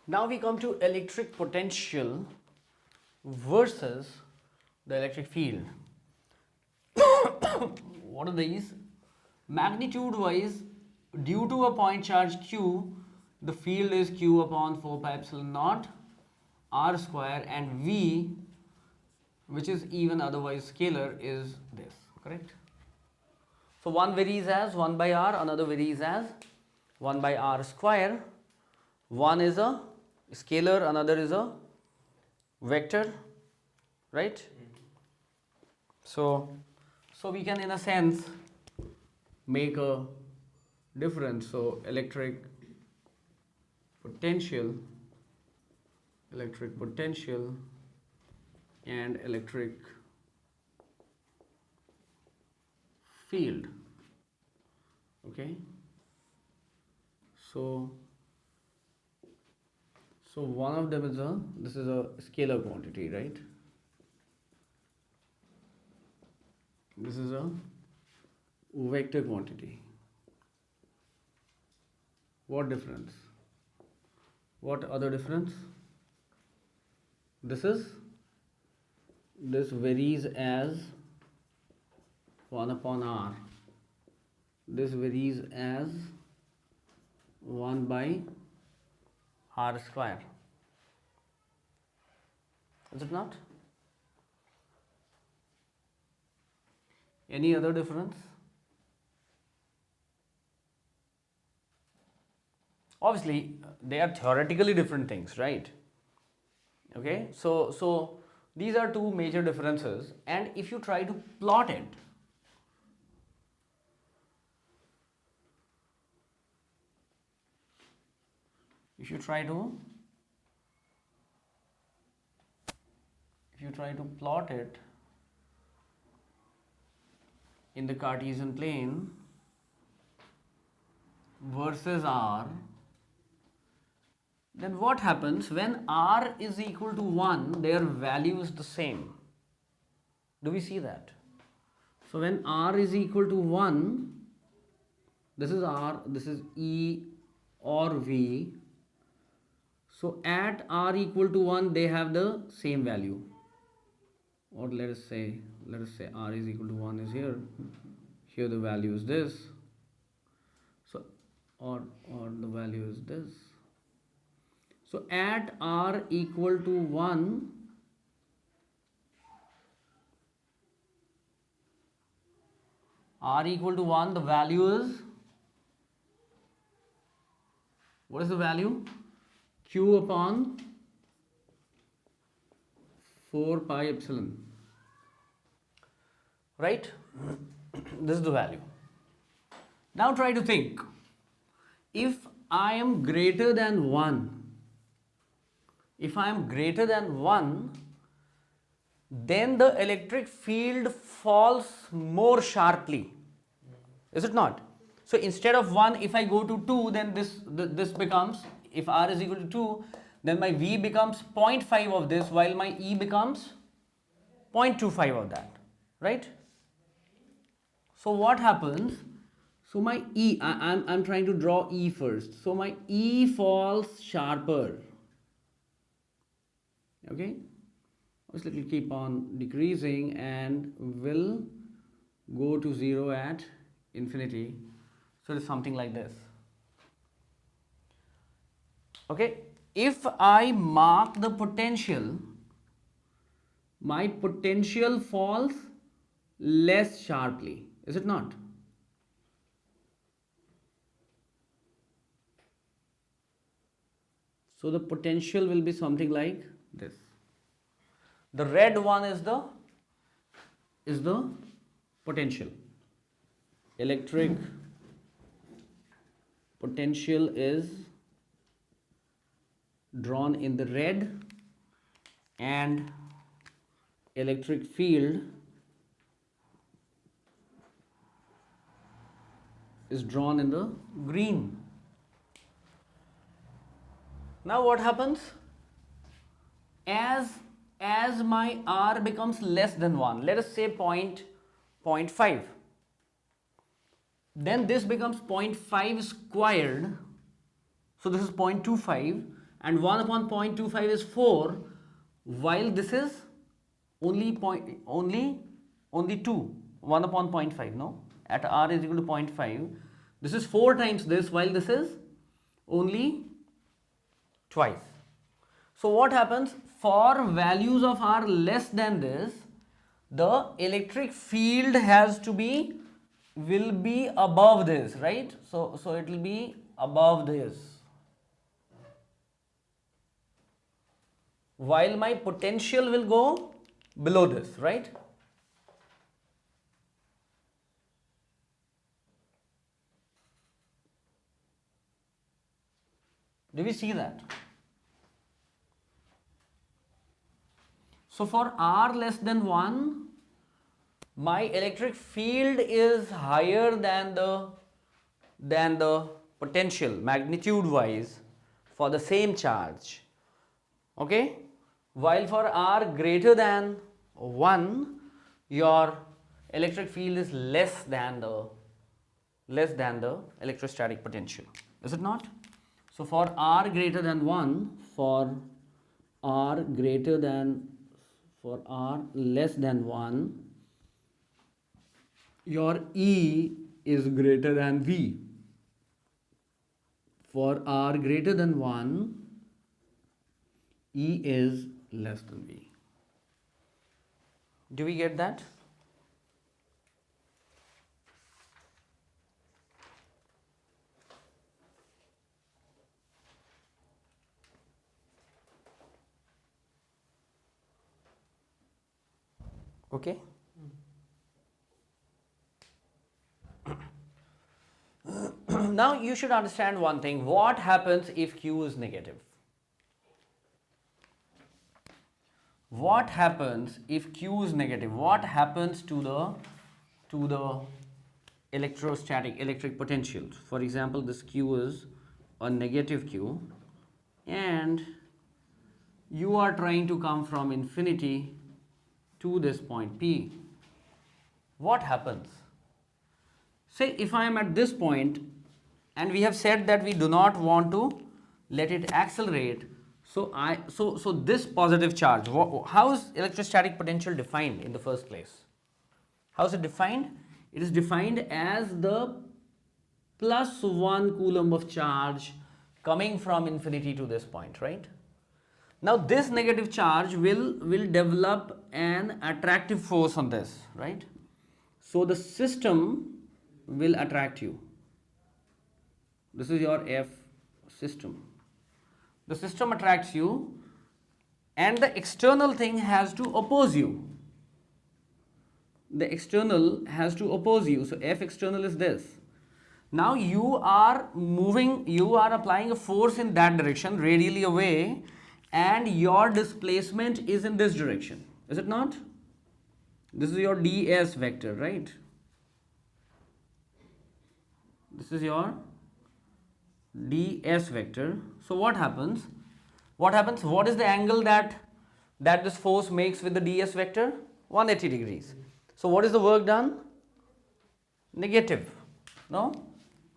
Now we come to electric potential versus the electric field. What are these? Magnitude wise, due to a point charge q, the field is q upon 4 pi epsilon naught r square, and v, which is even otherwise scalar, is this, correct? So one varies as 1 by r, another varies as 1 by r square. One is a scalar, another is a vector, right? So we can in a sense make a difference. So electric potential and electric field, okay? So one of them is this is a scalar quantity, right? This is a vector quantity. What difference? What other difference? This varies as 1 upon r. This varies as 1 by r square. Is it not? Any other difference? Obviously, they are theoretically different things, right? Okay, so these are two major differences, and if you try to plot it, if you try to plot it in the Cartesian plane versus r, then what happens when r is equal to 1, their value is the same. Do we see that? So when r is equal to 1, this is r, this is E or V. So at r equal to 1, they have the same value. Or let us say r is equal to 1 is here. Here the value is this. So or the value is this. So at r equal to 1, the value is, what is the value? Q upon 4 pi epsilon, right? This is the value. Now try to think, if I am greater than 1, then the electric field falls more sharply, is it not? So instead of 1, if I go to 2, then this becomes, if r is equal to 2, then my V becomes 0.5 of this, while my E becomes 0.25 of that, right? So what happens? So my E, I'm trying to draw E first. So my E falls sharper. Okay? Obviously it will keep on decreasing and will go to 0 at infinity. So it is something like this. Okay? If I mark the potential, my potential falls less sharply. Is it not? So the potential will be something like this. The red one is the potential. Electric potential is drawn in the red, and electric field is drawn in the green. Now what happens? As my r becomes less than 1, let us say 0.5, then this becomes 0.5 squared, so this is 0.25, and 1 upon 0.25 is 4, while this is only 2, 1 upon 0.5, no? At r is equal to 0.5, this is 4 times this, while this is only twice. So what happens? For values of r less than this, the electric field will be above this, right? So it will be above this, while my potential will go below this, right? Do we see that? So for r less than 1, my electric field is higher than the potential magnitude wise for the same charge, okay? While for r greater than 1, your electric field is less than the electrostatic potential, is it not? So for r greater than 1, for r less than 1, your E is greater than V. For r greater than 1, E is less than V. Do we get that? Okay. Now you should understand one thing. What happens if Q is negative? What happens if Q is negative? What happens to the electric potential? For example, this Q is a negative Q, and you are trying to come from infinity to this point P. What happens? Say if I am at this point, and we have said that we do not want to let it accelerate, so this positive charge, how is electrostatic potential defined in the first place? How is it defined? It is defined as the plus 1 coulomb of charge coming from infinity to this point, right? Now this negative charge will develop an attractive force on this, right? So the system will attract you. This is your F system. The system attracts you, and the external thing has to oppose you. The external has to oppose you. So F external is this. Now you are moving, you are applying a force in that direction, radially away, and your displacement is in this direction. Is it not? This is your ds vector, right? This is your ds vector. So what happens? What is the angle that this force makes with the ds vector? 180 degrees. So what is the work done? Negative. No?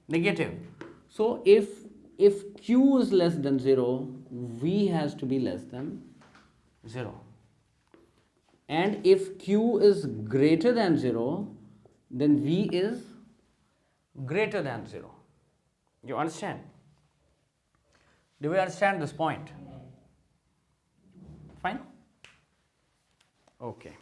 Negative. So if q is less than 0, v has to be less than 0. And if q is greater than 0, then v is greater than 0. You understand? Do we understand this point? Fine? Okay.